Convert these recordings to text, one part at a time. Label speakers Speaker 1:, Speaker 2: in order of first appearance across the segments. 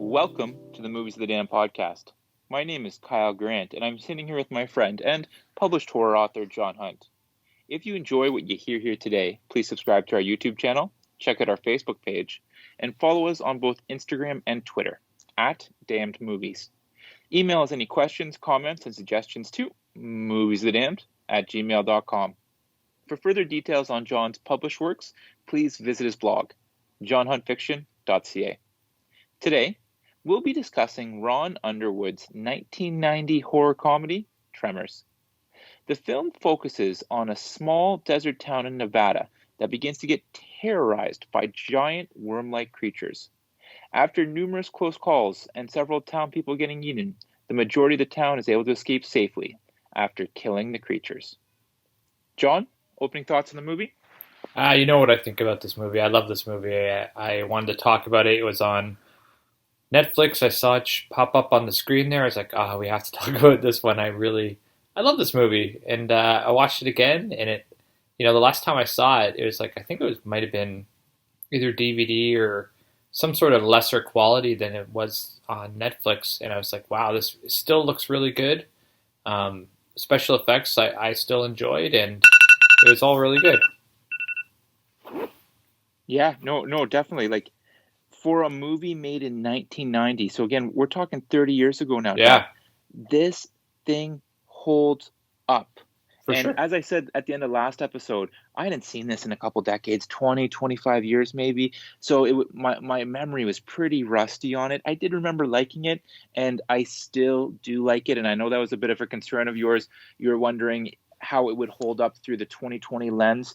Speaker 1: Welcome to the Movies of the Damn podcast. My name is Kyle Grant, and I'm sitting here with my friend and published horror author John Hunt. If you enjoy what you hear here today, please subscribe to our YouTube channel, check out our Facebook page, and follow us on both Instagram and Twitter at Damned Movies. Email us any questions, comments, and suggestions to moviesthedamned@gmail.com. For further details on John's published works, please visit his blog, johnhuntfiction.ca. Today, we'll be discussing Ron Underwood's 1990 horror comedy, Tremors. The film focuses on a small desert town in Nevada that begins to get terrorized by giant worm-like creatures. After numerous close calls and several town people getting eaten, the majority of the town is able to escape safely after killing the creatures. John, opening thoughts on the movie?
Speaker 2: You know what I think about this movie. I love this movie. I wanted to talk about it. It was on Netflix. I saw it pop up on the screen there. I was like, we have to talk about this one. I love this movie. And I watched it again, and the last time I saw it, it was like, I think might have been either DVD or some sort of lesser quality than it was on Netflix. And I was like, wow, this still looks really good. Special effects I still enjoyed, and it was all really good.
Speaker 1: Yeah, no, definitely. Like, for a movie made in 1990, so again, we're talking 30 years ago now.
Speaker 2: Yeah.
Speaker 1: This thing holds up.
Speaker 2: For
Speaker 1: And
Speaker 2: sure.
Speaker 1: as I said at the end of last episode, I hadn't seen this in a couple decades, 20, 25 years maybe. So my memory was pretty rusty on it. I did remember liking it, and I still do like it. And I know that was a bit of a concern of yours. You were wondering how it would hold up through the 2020 lens.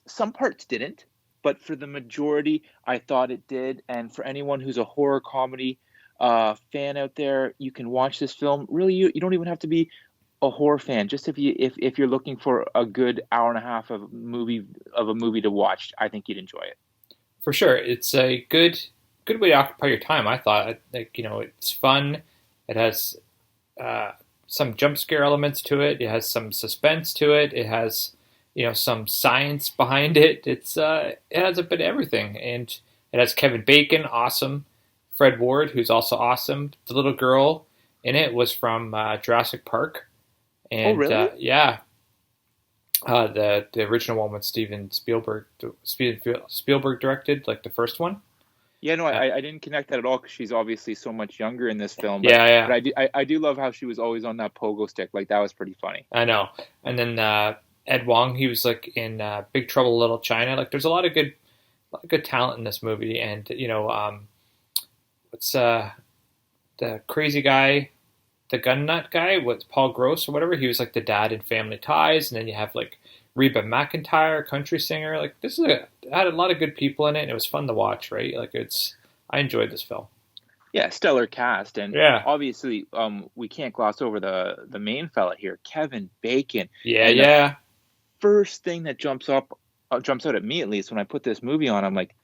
Speaker 1: Some parts didn't, but for the majority, I thought it did. And for anyone who's a horror comedy fan out there, you can watch this film. Really, you don't even have to be a horror fan. Just if you're looking for a good hour and a half of a movie to watch, I think you'd enjoy it.
Speaker 2: For sure, it's a good way to occupy your time. I thought, it's fun. It has some jump scare elements to it. It has some suspense to it. It has some science behind it. It has a bit of everything, and it has Kevin Bacon, awesome. Fred Ward, who's also awesome. The little girl in it was from Jurassic Park. And,
Speaker 1: oh, really?
Speaker 2: Yeah. The original one with Steven Spielberg directed, like the first one.
Speaker 1: Yeah, no, I didn't connect that at all because she's obviously so much younger in this film. But,
Speaker 2: yeah.
Speaker 1: But I do love how she was always on that pogo stick. Like, that was pretty funny.
Speaker 2: I know. And then Ed Wong, he was like in Big Trouble in Little China. Like, there's a lot of good talent in this movie. And what's the crazy guy? The gun nut guy, what's Paul Gross or whatever, he was like the dad in Family Ties, and then you have like Reba McEntire, country singer. Like it had a lot of good people in it, and it was fun to watch, right? Like I enjoyed this film.
Speaker 1: Yeah, stellar cast, and
Speaker 2: yeah,
Speaker 1: obviously, we can't gloss over the main fella here, Kevin Bacon.
Speaker 2: Yeah.
Speaker 1: First thing that jumps out at me, at least when I put this movie on, I'm like,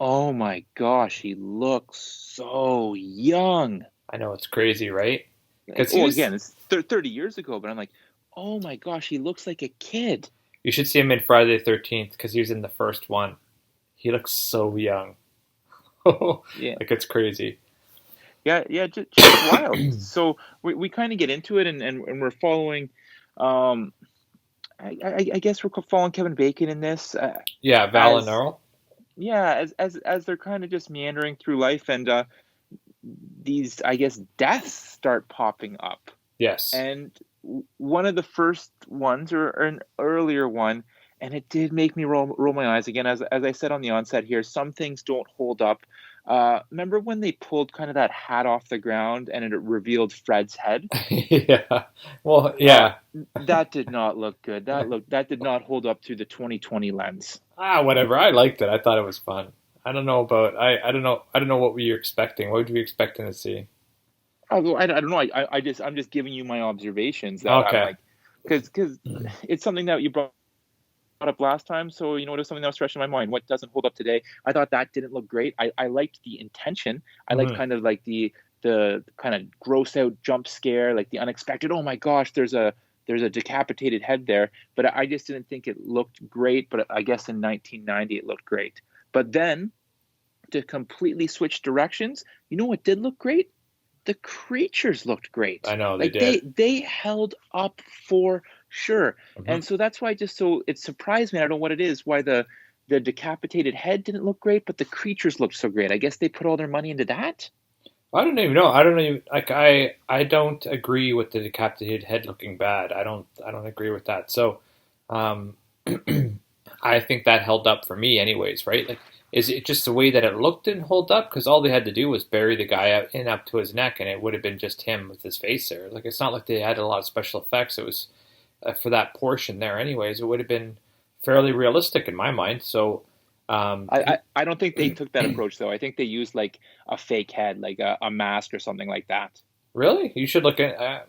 Speaker 1: oh my gosh, he looks so young.
Speaker 2: I know, it's crazy, right?
Speaker 1: Again, it's 30 years ago, but I'm like, oh my gosh, he looks like a kid.
Speaker 2: You should see him in Friday the 13th because he was in the first one. He looks so young.
Speaker 1: Yeah.
Speaker 2: Like, it's crazy.
Speaker 1: Yeah, just wild. So we kind of get into it, and we're following, I guess we're following Kevin Bacon in this.
Speaker 2: Val and Earl.
Speaker 1: Yeah, as they're kind of just meandering through life, and these, I guess, deaths start popping up.
Speaker 2: Yes.
Speaker 1: And one of the first ones, or an earlier one, and it did make me roll my eyes again. As I said on the onset here, some things don't hold up. Remember when they pulled kind of that hat off the ground and it revealed Fred's head?
Speaker 2: Yeah. Well, yeah.
Speaker 1: That did not look good. That did not hold up through the 2020 lens.
Speaker 2: Whatever. I liked it. I thought it was fun. I don't know about I don't know what were you expecting. What were you expecting to see?
Speaker 1: I don't know. I'm just giving you my observations that I'm
Speaker 2: Okay.
Speaker 1: like, because it's something that you brought up last time. So you know, it was something that was fresh in my mind. What doesn't hold up today? I thought that didn't look great. I liked the intention. I liked
Speaker 2: Hmm.
Speaker 1: kind of like the kind of gross out jump scare, like the unexpected. Oh my gosh, there's a decapitated head there. But I just didn't think it looked great. But I guess in 1990 it looked great. But then to completely switch directions, you know what did look great? The creatures looked great.
Speaker 2: I know they
Speaker 1: Like
Speaker 2: did.
Speaker 1: they held up for sure.
Speaker 2: Hmm.
Speaker 1: And so that's why just so it surprised me. I don't know what it is, why the decapitated head didn't look great, but the creatures looked so great. I guess they put all their money into that.
Speaker 2: I don't even know. I don't even like. I don't agree with the decapitated head looking bad. I don't agree with that. So, um, I think that held up for me, anyways. Right? Like, is it just the way that it looked didn't hold up? Because all they had to do was bury the guy up to his neck, and it would have been just him with his face there. Like, it's not like they had a lot of special effects. It was for that portion there, anyways. It would have been fairly realistic in my mind. So,
Speaker 1: I don't think they took that approach though. I think they used like a fake head, like a mask or something like that.
Speaker 2: really? You should look at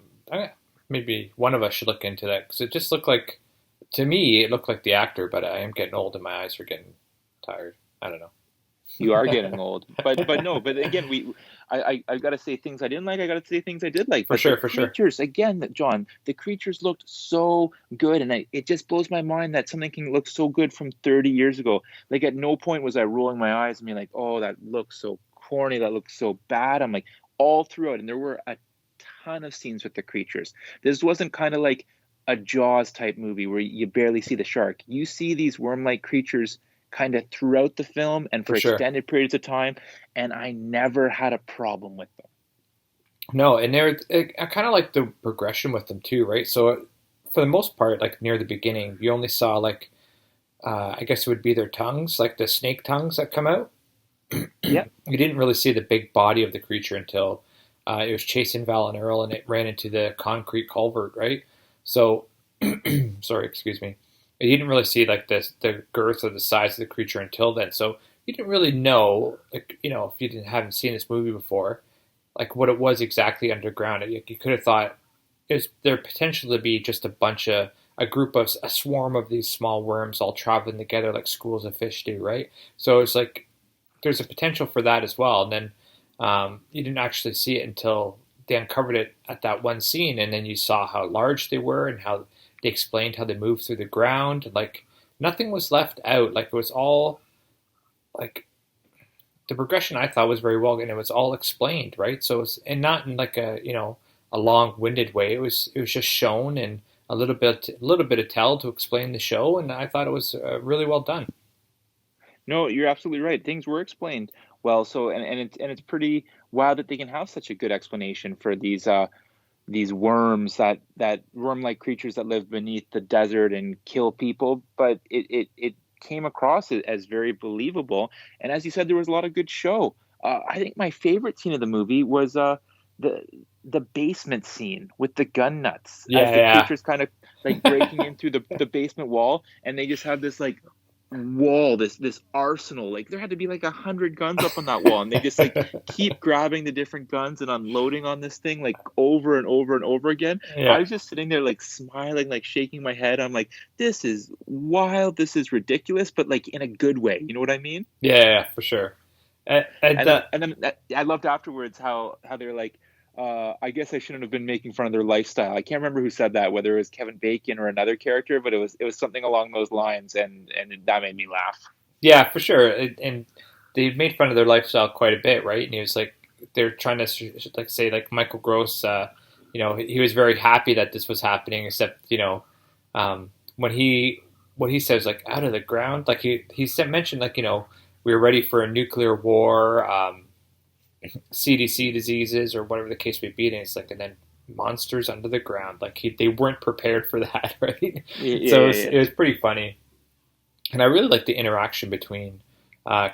Speaker 2: maybe one of us should look into that because it just looked like to me it looked like the actor, but I am getting old and my eyes are getting tired. I don't
Speaker 1: You are
Speaker 2: know.
Speaker 1: getting old, but no, but again, I've got to say things I didn't like. I got to say things I did like.
Speaker 2: For
Speaker 1: But the
Speaker 2: sure, for sure.
Speaker 1: creatures, again, John, the creatures looked so good, and it just blows my mind that something can look so good from 30 years ago. Like at no point was I rolling my eyes and being like, oh, that looks so corny, that looks so bad. I'm like all through it, and there were a ton of scenes with the creatures. This wasn't kind of like a Jaws type movie where you barely see the shark. You see these worm-like creatures kind of throughout the film and
Speaker 2: For
Speaker 1: for
Speaker 2: sure.
Speaker 1: extended periods of time, and I never had a problem with them.
Speaker 2: No, and I kind of like the progression with them too, right? So for the most part, like near the beginning, you only saw like I guess it would be their tongues, like the snake tongues that come out.
Speaker 1: Yeah.
Speaker 2: You didn't really see the big body of the creature until it was chasing Val and Earl, and it ran into the concrete culvert, right? So, sorry, excuse me. You didn't really see like the girth or the size of the creature until then. So you didn't really know, like, if you haven't seen this movie before, like what it was exactly underground. You could have thought is there potential to be just a group of a swarm of these small worms all traveling together like schools of fish do, right? So it's like there's a potential for that as well. And then you didn't actually see it until they uncovered it at that one scene, and then you saw how large they were and how they explained how they moved through the ground. Like nothing was left out. Like it was all like the progression I thought was very well, and it was all explained, right? So it's and not in like a long-winded way. It was just shown and a little bit of tell to explain the show, and I thought it was really well done.
Speaker 1: No, you're absolutely right. Things were explained well. So and it's pretty wild that they can have such a good explanation for these worms, that worm-like creatures that live beneath the desert and kill people. But it came across as very believable. And as you said, there was a lot of good show. I think my favorite scene of the movie was the the basement scene with the gun nuts as
Speaker 2: Yeah,
Speaker 1: the
Speaker 2: yeah,
Speaker 1: creatures kind of like breaking in through the basement wall, and they just have this like wall, this arsenal. Like there had to be like 100 guns up on that wall, and they just like keep grabbing the different guns and unloading on this thing like over and over and over again. I
Speaker 2: yeah,
Speaker 1: was just sitting there like smiling, like shaking my head. I'm like, this is wild, this is ridiculous, but like in a good way. You know what I mean?
Speaker 2: yeah, for sure. And
Speaker 1: And then I loved afterwards how they're like, I guess I shouldn't have been making fun of their lifestyle. I can't remember who said that, whether it was Kevin Bacon or another character, but it was something along those lines, and that made me laugh.
Speaker 2: yeah, for sure. And they made fun of their lifestyle quite a bit, right? And he was like, they're trying to like say like Michael Gross, he was very happy that this was happening, except when he says like out of the ground, like he said mentioned like we were ready for a nuclear war, CDC diseases or whatever the case may be, and it's like and then monsters under the ground, like they weren't prepared for that, right?
Speaker 1: Yeah, yeah,
Speaker 2: So
Speaker 1: yeah,
Speaker 2: it was pretty funny. And I really like the interaction between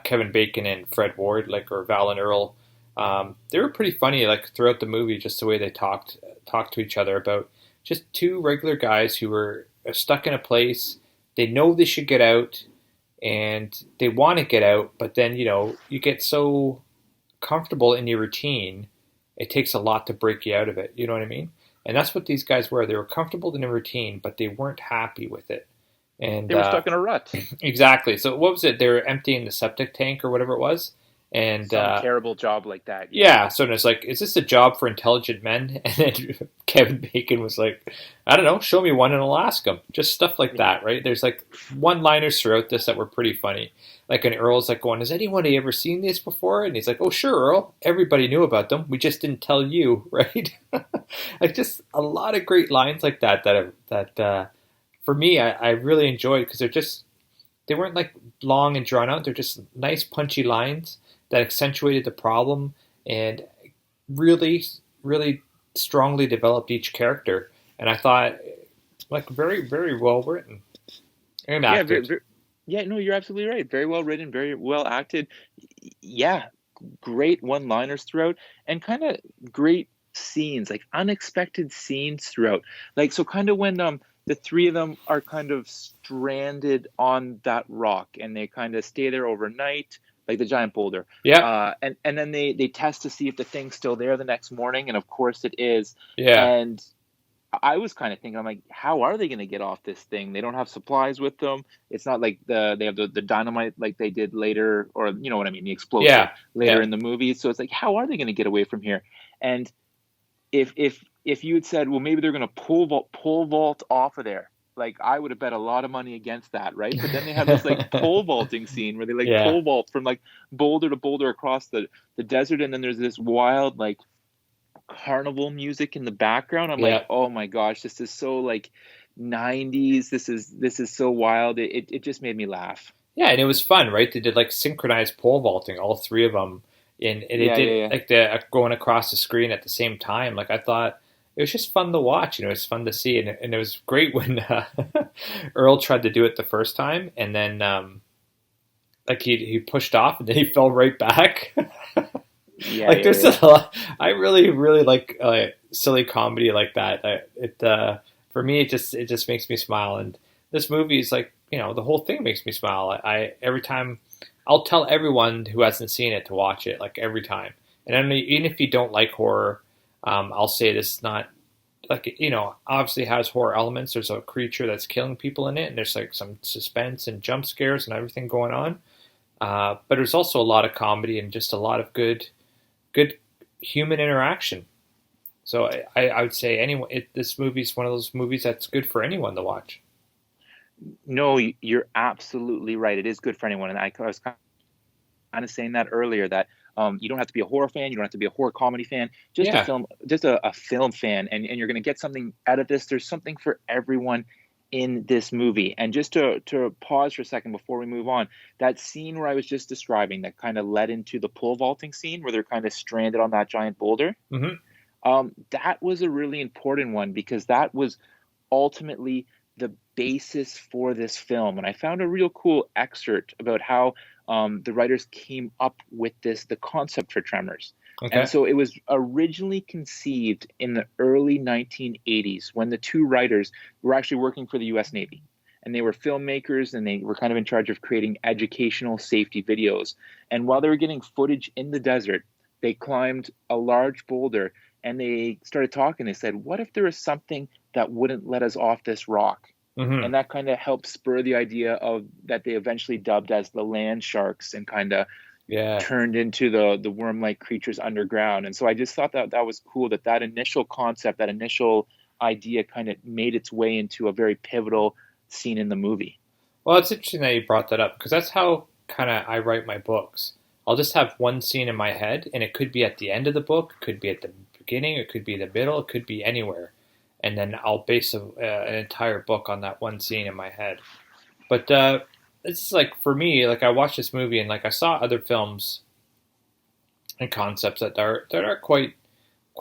Speaker 2: Kevin Bacon and Fred Ward, like or Val and Earl. They were pretty funny, like throughout the movie, just the way they talked to each other about just two regular guys who were stuck in a place. They know they should get out, and they want to get out, but then you get so comfortable in your routine it takes a lot to break you out of it. You know what I mean? And that's what these guys were. They were comfortable in a routine, but they weren't happy with it. And
Speaker 1: They were stuck in a rut.
Speaker 2: exactly. So what was it? They were emptying the septic tank or whatever it was. And
Speaker 1: Some terrible job like that. Yeah.
Speaker 2: yeah, so it's like, is this a job for intelligent men? And then Kevin Bacon was like, I don't know, show me one in Alaska. Just stuff like
Speaker 1: Yeah.
Speaker 2: that, right? There's like one-liners throughout this that were pretty funny. Like, and Earl's like going, has anybody ever seen these before? And he's like, oh, sure, Earl. Everybody knew about them. We just didn't tell you, right? Like, just a lot of great lines like that for me, I really enjoyed because they weren't like long and drawn out. They're just nice, punchy lines that accentuated the problem and really, really strongly developed each character. And I thought, like, very, very well written and
Speaker 1: Yeah.
Speaker 2: acted.
Speaker 1: Yeah. No, you're absolutely right. Very well written. Very well acted. Yeah. Great one-liners throughout, and kind of great scenes, like unexpected scenes throughout. Like so, kind of when the three of them are kind of stranded on that rock, and they kind of stay there overnight, like the giant boulder.
Speaker 2: Yeah,
Speaker 1: And then they test to see if the thing's still there the next morning, and of course it is.
Speaker 2: yeah,
Speaker 1: And I was kind of thinking, I'm like, how are they going to get off this thing? They don't have supplies with them. It's not like they have the dynamite like they did later, or you know what I mean, the explosive
Speaker 2: yeah,
Speaker 1: later
Speaker 2: yeah,
Speaker 1: in the movie. So it's like, how are they going to get away from here? And if you had said, well, maybe they're going to pole vault off of there, like I would have bet a lot of money against that, right? But then they have this like pole vaulting scene where they like
Speaker 2: yeah,
Speaker 1: pole vault from like boulder to boulder across the desert, and then there's this wild like carnival music in the background. I'm like,
Speaker 2: yeah.
Speaker 1: oh my gosh, this is so like 90s. This is so wild. It just made me laugh.
Speaker 2: Yeah, and it was fun, right? They did like synchronized pole vaulting, all three of them, and they
Speaker 1: Yeah,
Speaker 2: did
Speaker 1: yeah,
Speaker 2: like the going across the screen at the same time. Like I thought, it was just fun to watch. You know, it was fun to see, and it was great when Earl tried to do it the first time, and then like he pushed off, and then he fell right back.
Speaker 1: yeah,
Speaker 2: Like
Speaker 1: yeah,
Speaker 2: there's
Speaker 1: yeah,
Speaker 2: a lot, I really really like silly comedy like that. It for me it just makes me smile, and this movie is like, you know, the whole thing makes me smile. I every time I'll tell everyone who hasn't seen it to watch it, like every time. And I mean, even if you don't like horror, I'll say this is not like, you know, obviously has horror elements. There's a creature that's killing people in it, and there's like some suspense and jump scares and everything going on. But there's also a lot of comedy and just a lot of good human interaction. So I would say anyone, this movie is one of those movies that's good for anyone to watch.
Speaker 1: no, you're absolutely right. It is good for anyone. And I was kind of saying that earlier, that you don't have to be a horror fan, you don't have to be a horror comedy fan,
Speaker 2: Yeah,
Speaker 1: just a film fan, and you're going to get something out of this. There's something for everyone in this movie. And just to pause for a second before we move on, that scene where I was just describing that kind of led into the pole vaulting scene where they're kind of stranded on that giant boulder.
Speaker 2: hmm,
Speaker 1: That was a really important one because that was ultimately the basis for this film. And I found a real cool excerpt about how the writers came up with the concept for Tremors. And
Speaker 2: okay,
Speaker 1: so it was originally conceived in the early 1980s when the two writers were actually working for the US Navy. And they were filmmakers, and they were kind of in charge of creating educational safety videos. And while they were getting footage in the desert, they climbed a large boulder, and they started talking. They said, what if there was something that wouldn't let us off this rock?
Speaker 2: hmm,
Speaker 1: And that kind of helped spur the idea of that they eventually dubbed as the land sharks, and kind of
Speaker 2: yeah.
Speaker 1: turned into the worm-like creatures underground. And so I just thought that that was cool, that that initial concept, that initial idea kind of made its way into a very pivotal scene in the movie.
Speaker 2: Well, it's interesting that you brought that up because that's how kind of I write my books. I'll just have one scene in my head, and it could be at the end of the book, it could be at the beginning, it could be the middle, it could be anywhere, and then I'll base an entire book on that one scene in my head. But it's like for me, like I watched this movie and like I saw other films and concepts that are quite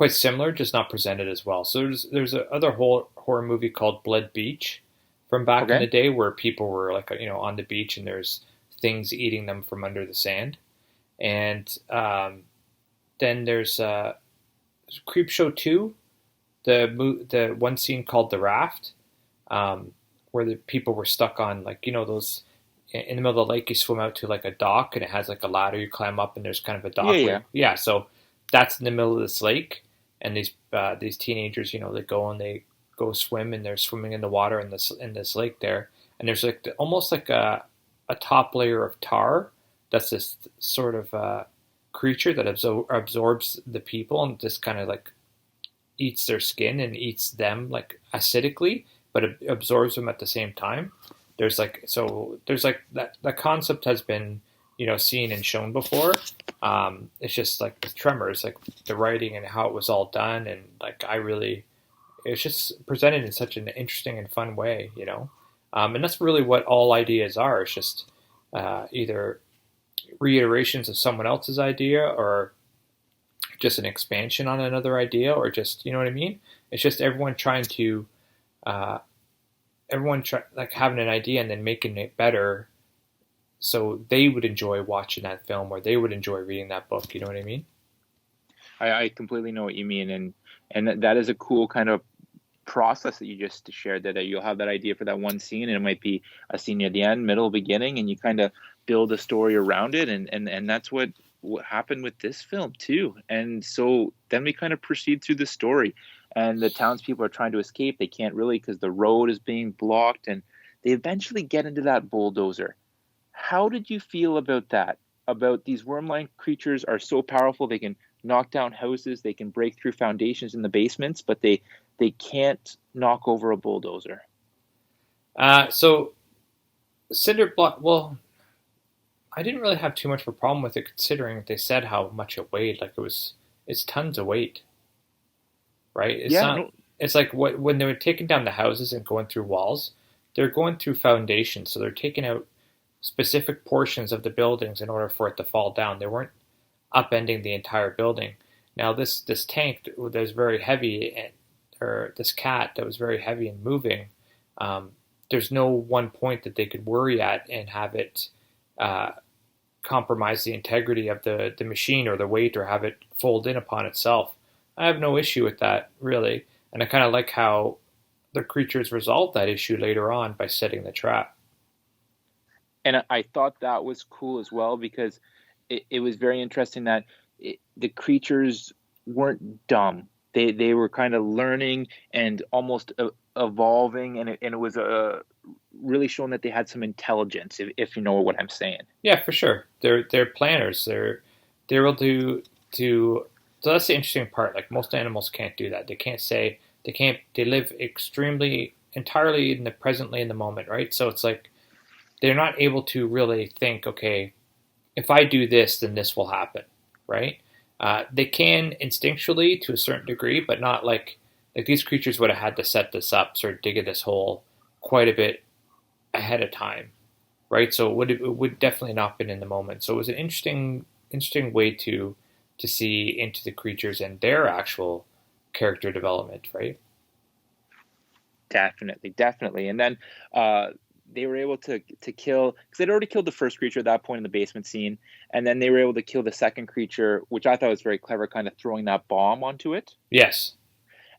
Speaker 2: similar, just not presented as well. So there's a other horror movie called Blood Beach from back in the
Speaker 1: Okay.
Speaker 2: day where people were like, you know, on the beach and there's things eating them from under the sand. And then there's Creepshow 2, the one scene called The Raft, where the people were stuck on, like, you know, those in the middle of the lake, you swim out to like a dock and it has like a ladder you climb up and there's kind of a
Speaker 1: Yeah,
Speaker 2: dock where,
Speaker 1: yeah.
Speaker 2: yeah, so that's in the middle of this lake, and these teenagers, they go and they go swim, and they're swimming in the water in this lake there, and there's like almost like a top layer of tar that's this sort of creature that absorbs the people and just kind of like eats their skin and eats them like acidically, but it absorbs them at the same time. There's like that the concept has been seen and shown before. It's just like with Tremors, like the writing and how it was all done, and like it's just presented in such an interesting and fun way. And that's really what all ideas are. It's just either reiterations of someone else's idea, or just an expansion on another idea, or just what I mean. It's just uh, like having an idea and then making it better, so they would enjoy watching that film or they would enjoy reading that book. You know what I mean?
Speaker 1: I completely know what you mean, and that is a cool kind of process that you just shared, that you'll have that idea for that one scene, and it might be a scene near the end, middle, beginning, and you kind of build a story around it, and that's what happened with this film too. And so then we kind of proceed through the story, and the townspeople are trying to escape. They can't really because the road is being blocked, and they eventually get into that bulldozer. How did you feel about that? About these worm-like creatures are so powerful, they can knock down houses, they can break through foundations in the basements, but they can't knock over a bulldozer.
Speaker 2: So cinder block. Well, I didn't really have too much of a problem with it, considering they said how much it weighed. Like it's tons of weight, right? It's
Speaker 1: Yeah,
Speaker 2: not.
Speaker 1: no,
Speaker 2: It's like when they were taking down the houses and going through walls, they're going through foundations, so they're taking out specific portions of the buildings in order for it to fall down. They weren't upending the entire building. Now this tank that was very heavy, or this cat that was very heavy and moving, um, there's no one point that they could worry at and have it uh, compromise the integrity of the machine or the weight, or have it fold in upon itself. I have no issue with that, really, and I kind of like how the creatures resolved that issue later on by setting the trap.
Speaker 1: and I thought that was cool as well, because it was very interesting that the creatures weren't dumb. They were kind of learning and almost evolving, and it was really showing that they had some intelligence, if you know what I'm saying.
Speaker 2: Yeah, for sure. They're planners. They're able to. So that's the interesting part. Like most animals can't do that. They can't say they can't. They live extremely entirely in the presently in the moment, right? So it's like they're not able to really think. Okay, if I do this, then this will happen, right? They can instinctually to a certain degree, but not like these creatures would have had to set this up, sort of dig this hole quite a bit ahead of time, right? So it would definitely not been in the moment. So it was an interesting way to see into the creatures and their actual character development, right?
Speaker 1: Definitely, definitely. And then they were able to kill, because they'd already killed the first creature at that point in the basement scene, and then they were able to kill the second creature, which I thought was very clever, kind of throwing that bomb onto it.
Speaker 2: Yes,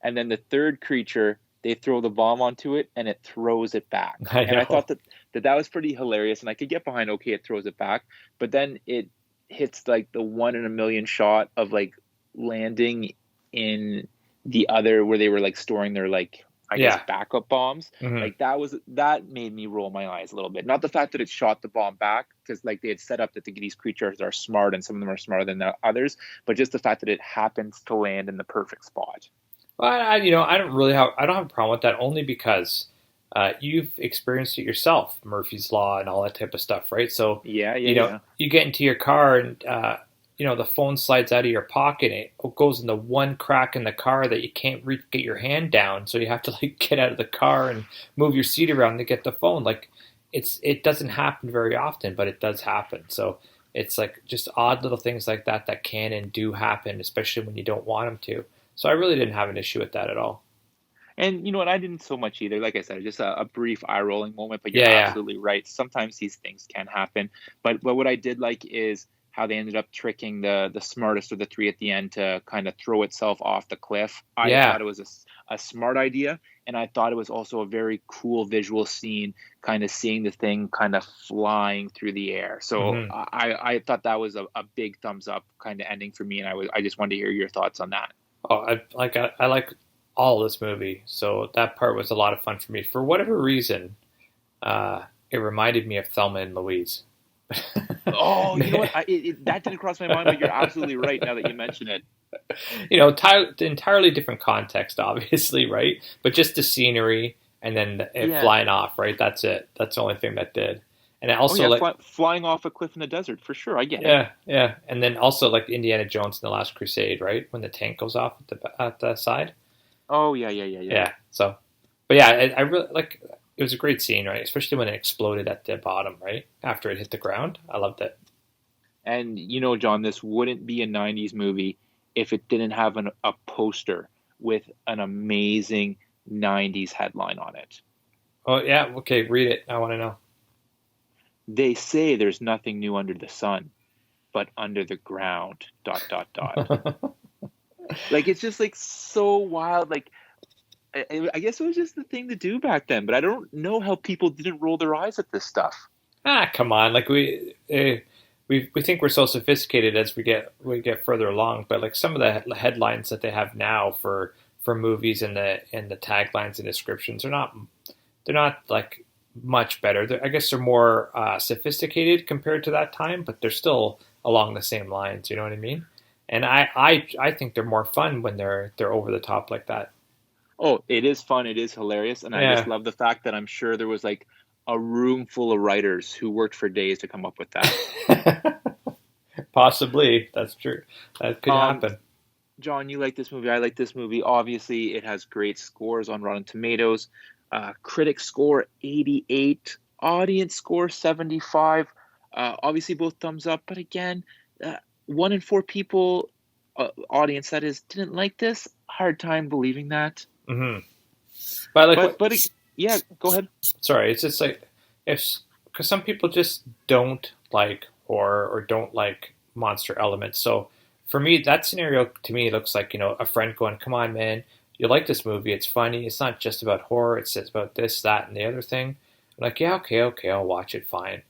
Speaker 1: And then the third creature, they throw the bomb onto it, and it throws it back.
Speaker 2: I
Speaker 1: And I
Speaker 2: know.
Speaker 1: thought that was pretty hilarious, and I could get behind. Okay, it throws it back, but then it hits like the one in a million shot of like landing in the other where they were like storing their, like, I guess,
Speaker 2: Yeah.
Speaker 1: backup bombs.
Speaker 2: Hmm.
Speaker 1: Like that made me roll my eyes a little bit. Not the fact that it shot the bomb back, because like they had set up that these creatures are smart and some of them are smarter than the others, but just the fact that it happens to land in the perfect spot.
Speaker 2: Well, I don't have a problem with that, only because you've experienced it yourself, Murphy's Law and all that type of stuff, right? So,
Speaker 1: Yeah, yeah, yeah.
Speaker 2: you get into your car and, the phone slides out of your pocket. And it goes in the one crack in the car that you can't get your hand down. So you have to like get out of the car and move your seat around to get the phone. Like it doesn't happen very often, but it does happen. So it's like just odd little things like that that can and do happen, especially when you don't want them to. So I really didn't have an issue with that at all.
Speaker 1: And you know what? I didn't so much either. Like I said, just a brief eye rolling moment. But you're
Speaker 2: Yeah, yeah.
Speaker 1: absolutely right. Sometimes these things can happen. But what I did like is how they ended up tricking the smartest of the three at the end to kind of throw itself off the cliff. I
Speaker 2: Yeah.
Speaker 1: thought it was a smart idea, and I thought it was also a very cool visual scene, kind of seeing the thing kind of flying through the air. So
Speaker 2: Hmm.
Speaker 1: I thought that was a big thumbs up kind of ending for me, and I just wanted to hear your thoughts on that.
Speaker 2: Oh, I like all this movie, so that part was a lot of fun for me. For whatever reason, it reminded me of Thelma and Louise.
Speaker 1: Oh, you know what? That didn't cross my mind, but you're absolutely right now that you mention it.
Speaker 2: Entirely different context, obviously, right? But just the scenery and then it
Speaker 1: Yeah.
Speaker 2: flying off, right? That's it. That's the only thing that did. And I
Speaker 1: Oh
Speaker 2: also
Speaker 1: yeah,
Speaker 2: like,
Speaker 1: flying off a cliff in the desert for sure. I get it.
Speaker 2: yeah, yeah. And then also like Indiana Jones in the Last Crusade, right? When the tank goes off at the side.
Speaker 1: Oh yeah, yeah, yeah, yeah.
Speaker 2: Yeah. So, but yeah, I really like. It was a great scene, right? Especially when it exploded at the bottom, right after it hit the ground. I loved it.
Speaker 1: And John, this wouldn't be a '90s movie if it didn't have a poster with an amazing '90s headline on it.
Speaker 2: Oh yeah. Okay, read it. I want to know.
Speaker 1: They say there's nothing new under the sun, but under the ground. Dot dot dot. Like it's just like so wild. Like I guess it was just the thing to do back then, but I don't know how people didn't roll their eyes at this stuff.
Speaker 2: Come on! Like we think we're so sophisticated as we get further along, but like some of the headlines that they have now for movies and the taglines and descriptions are not like much better. I guess they're more sophisticated compared to that time, but they're still along the same lines. You know what I mean? And I think they're more fun when they're over the top like that.
Speaker 1: Oh, it is fun. It is hilarious. And I just
Speaker 2: Yeah,
Speaker 1: love the fact that I'm sure there was like a room full of writers who worked for days to come up with that.
Speaker 2: possibly that's true. That could
Speaker 1: Um,
Speaker 2: happen.
Speaker 1: John, you like this movie. I like this movie. Obviously, it has great scores on Rotten Tomatoes. Critic score 88, audience score 75. Obviously, both thumbs up. But again, one in four people, audience that is, didn't like this. Hard time believing that.
Speaker 2: Hmm. But like
Speaker 1: But
Speaker 2: what?
Speaker 1: yeah, go ahead.
Speaker 2: Sorry, it's just like if because some people just don't like horror or don't like monster elements. So for me, that scenario to me looks like a friend going, "Come on, man, you like this movie? It's funny. It's not just about horror. It's about this, that, and the other thing." I'm like, yeah, okay, okay, I'll watch it, fine.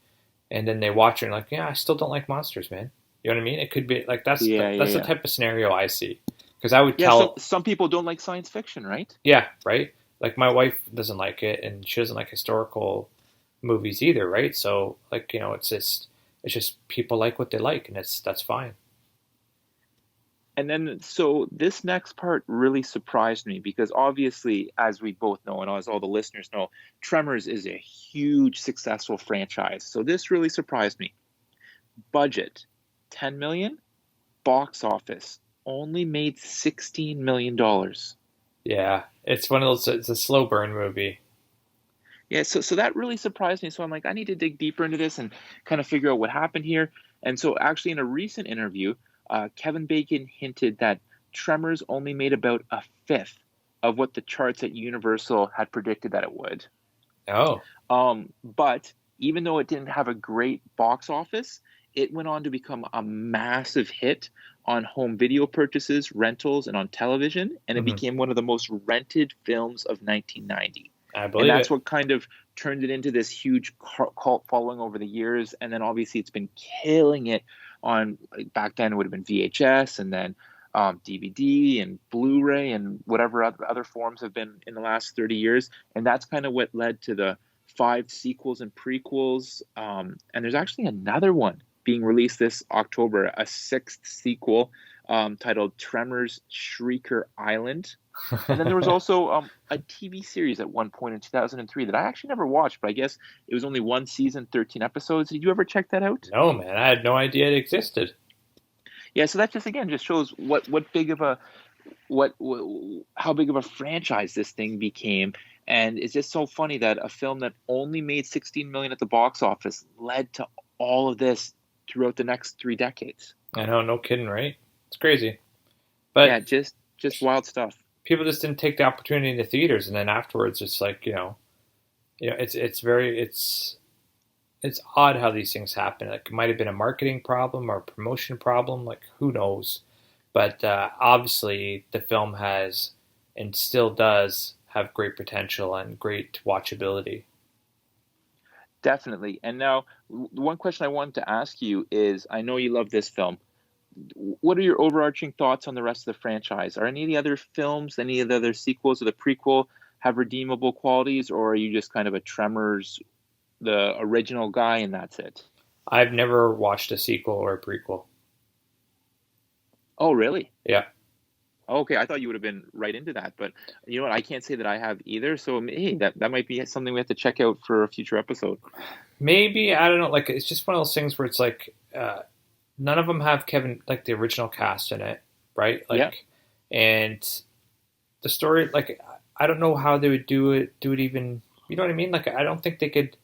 Speaker 2: And then they watch it and like, yeah, I still don't like monsters, man. You know what I mean? It could be like
Speaker 1: Yeah, yeah,
Speaker 2: that's the
Speaker 1: yeah.
Speaker 2: type of scenario I see. Because I would
Speaker 1: Yeah,
Speaker 2: tell,
Speaker 1: some people don't like science fiction, right?
Speaker 2: yeah, right. Like my wife doesn't like it, and she doesn't like historical movies either, right? So like it's just people like what they like, and that's fine.
Speaker 1: And then, so this next part really surprised me because obviously, as we both know, and as all the listeners know, Tremors is a huge, successful franchise. So this really surprised me. Budget, 10 million. Box office, only made $16 million.
Speaker 2: Yeah, it's one of those. It's a slow burn movie.
Speaker 1: Yeah, so that really surprised me. So I'm like, I need to dig deeper into this and kind of figure out what happened here. And so, actually, in a recent interview, Kevin Bacon hinted that Tremors only made about a fifth of what the charts at Universal had predicted that it would.
Speaker 2: Oh,
Speaker 1: But even though it didn't have a great box office, it went on to become a massive hit on home video purchases, rentals, and on television. And it
Speaker 2: hmm,
Speaker 1: became one of the most rented films of 1990.
Speaker 2: I
Speaker 1: And
Speaker 2: believe
Speaker 1: that's
Speaker 2: it.
Speaker 1: what kind of turned it into this huge cult following over the years. And then obviously it's been killing it on, like, back then it would have been VHS, and then DVD and Blu-ray and whatever other forms have been in the last 30 years. And that's kind of what led to the five sequels and prequels. And there's actually another one being released this October, a sixth sequel, titled Tremors Shrieker Island. And then there was also a TV series at one point in 2003 that I actually never watched, but I guess it was only one season, 13 episodes. Did you ever check that out?
Speaker 2: No, man, I had no idea it existed.
Speaker 1: Yeah, so that just again just shows what big of a what how big of a franchise this thing became. And it's just so funny that a film that only made 16 million at the box office led to all of this throughout the next 3 decades.
Speaker 2: I know, no kidding, right? It's crazy,
Speaker 1: Yeah,
Speaker 2: but
Speaker 1: just wild stuff.
Speaker 2: people just didn't take the opportunity in the theaters, and then afterwards, it's like it's very it's odd how these things happen. Like it might have been a marketing problem or a promotion problem. Like who knows? But obviously, the film has and still does have great potential and great watchability.
Speaker 1: Definitely. And now, one question I wanted to ask you is, I know you love this film. What are your overarching thoughts on the rest of the franchise? Are any of the other films, any of the other sequels or the prequel have redeemable qualities, or are you just kind of a Tremors, the original guy, and that's it?
Speaker 2: I've never watched a sequel or a prequel.
Speaker 1: Oh, really?
Speaker 2: Yeah,
Speaker 1: Okay, I thought you would have been right into that, but you know what? I can't say that I have either. So, hey, that might be something we have to check out for a future episode.
Speaker 2: maybe I don't know. Like it's just one of those things where it's like none of them have Kevin like the original cast in it, right?
Speaker 1: Yeah.
Speaker 2: Like, and the story, like I don't know how they would do it even. You know what I mean? Like I don't think they could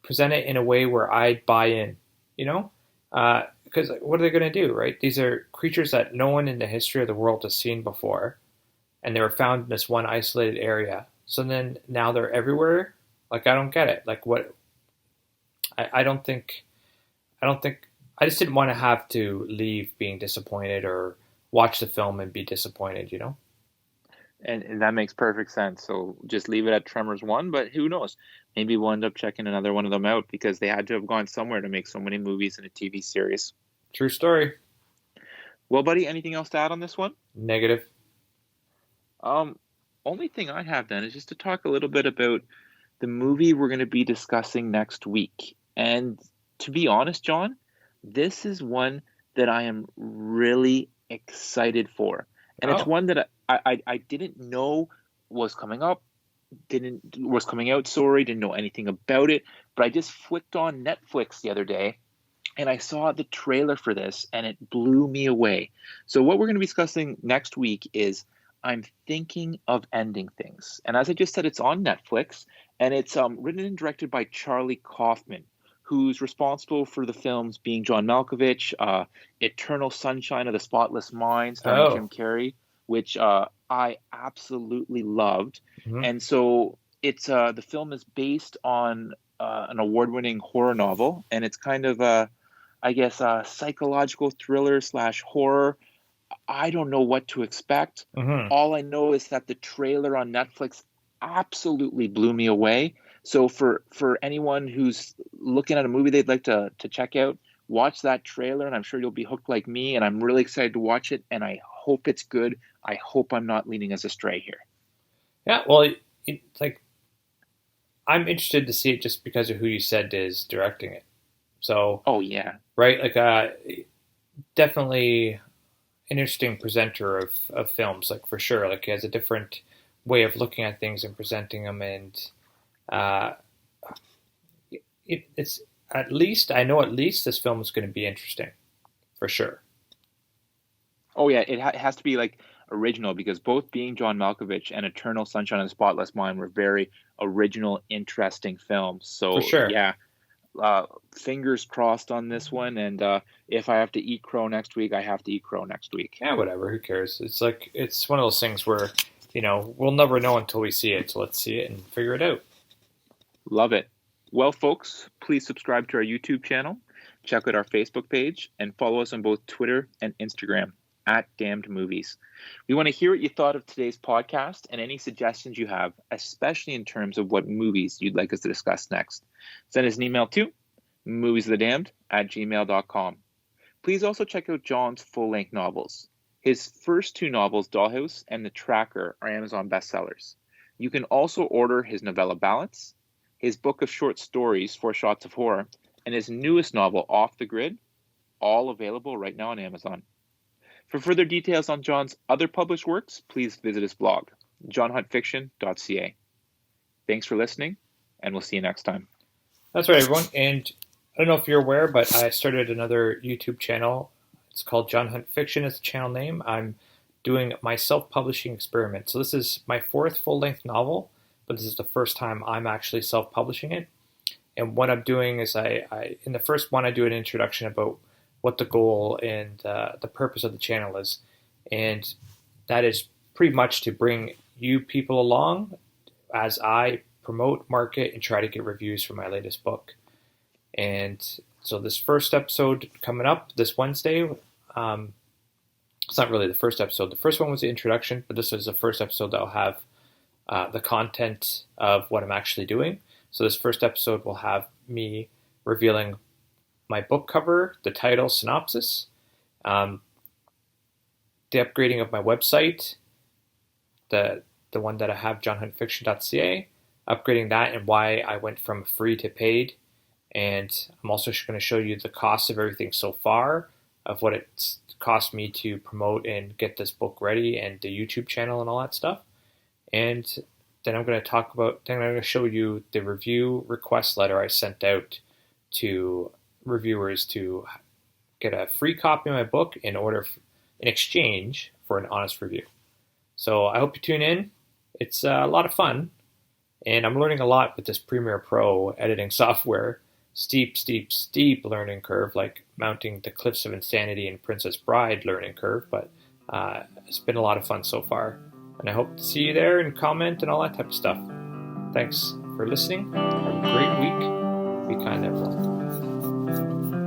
Speaker 2: present it in a way where I'd buy in. You know, because like, what are they going to do, right? These are creatures that no one in the history of the world has seen before, and they were found in this one isolated area. So then now they're everywhere. Like I don't get it. Like what? I don't think. I don't think. I just didn't want to have to leave being disappointed or watch the film and be disappointed. You know.
Speaker 1: And that makes perfect sense. So just leave it at Tremors 1, but who knows? Maybe we'll end up checking another one of them out because they had to have gone somewhere to make so many movies and a TV series.
Speaker 2: True story.
Speaker 1: Well, buddy, anything else to add on this one?
Speaker 2: Negative.
Speaker 1: Um, Only thing I have then is just to talk a little bit about the movie we're going to be discussing next week. And to be honest, John, this is one that I am really excited for. And it's
Speaker 2: Oh,
Speaker 1: one that I didn't know was coming up, didn't was coming out, sorry, didn't know anything about it, but I just flicked on Netflix the other day and I saw the trailer for this and it blew me away. So what we're going to be discussing next week is I'm thinking of ending things. And as I just said, it's on Netflix and it's written and directed by Charlie Kaufman, who's responsible for the films Being John Malkovich, Eternal Sunshine of the Spotless Mind, starring
Speaker 2: oh,
Speaker 1: Jim Carrey, which I absolutely loved.
Speaker 2: hmm,
Speaker 1: And so it's the film is based on an award-winning horror novel, and it's kind of a I guess a psychological thriller slash horror. I don't know what to expect.
Speaker 2: hmm.
Speaker 1: All I know is that the trailer on Netflix absolutely blew me away. So for anyone who's looking at a movie they'd like to check out, watch that trailer and I'm sure you'll be hooked like me and I'm really excited to watch it and I hope it's good. I hope I'm not leading us astray here.
Speaker 2: Yeah. Well, like I'm interested to see it just because of who you said is directing it. So,
Speaker 1: Oh yeah.
Speaker 2: right, like definitely an interesting presenter of films, like for sure. Like he has a different way of looking at things and presenting them, and uh, it's at least I know at least this film is going to be interesting for sure.
Speaker 1: Oh yeah, it has to be like original because both Being John Malkovich and Eternal Sunshine of the Spotless Mind were very original, interesting films.
Speaker 2: For
Speaker 1: So
Speaker 2: sure.
Speaker 1: yeah, fingers crossed on this one. And if I have to eat crow next week, I have to eat crow next week.
Speaker 2: Yeah, whatever. Who cares? It's like it's one of those things where we'll never know until we see it. So let's see it and figure it out.
Speaker 1: Love it. Well, folks, please subscribe to our YouTube channel, check out our Facebook page, and follow us on both Twitter and Instagram at Damned Movies. We want to hear what you thought of today's podcast and any suggestions you have, especially in terms of what movies you'd like us to discuss next. Send us an email to moviesofthedamned@gmail.com. Please also check out John's full-length novels. His first two novels, Dollhouse and The Tracker, are Amazon bestsellers. You can also order his novella Balance, his book of short stories, Four Shots of Horror, and his newest novel, Off the Grid, all available right now on Amazon. For further details on John's other published works, please visit his blog, johnhuntfiction.ca. Thanks for listening, and we'll see you next time.
Speaker 2: That's right, everyone. And I don't know if you're aware, but I started another YouTube channel. It's called John Hunt Fiction. Is the channel name. I'm doing my self-publishing experiment. So this is my fourth full-length novel, but this is the first time I'm actually self-publishing it. And what I'm doing is I in the first one I do an introduction about what the goal and the purpose of the channel is, and that is pretty much to bring you people along as I promote, market, and try to get reviews for my latest book. And so this first episode coming up this Wednesday, it's not really the first episode. The first one was the introduction, but this is the first episode that will have the content of what I'm actually doing. So this first episode will have me revealing my book cover, the title, synopsis, um, the upgrading of my website, the one that I have, johnhuntfiction.ca, upgrading that and why I went from free to paid. And I'm also going to show you the cost of everything so far, of what it's cost me to promote and get this book ready, and the YouTube channel and all that stuff. And then I'm going to show you the review request letter I sent out to reviewers to get a free copy of my book in exchange for an honest review. So I hope you tune in. It's a lot of fun, and I'm learning a lot with this Premiere Pro editing software. Steep learning curve, like mounting the Cliffs of Insanity and Princess Bride learning curve, but it's been a lot of fun so far. And I hope to see you there and comment and all that type of stuff. Thanks for listening. Have a great week. Be kind, everyone.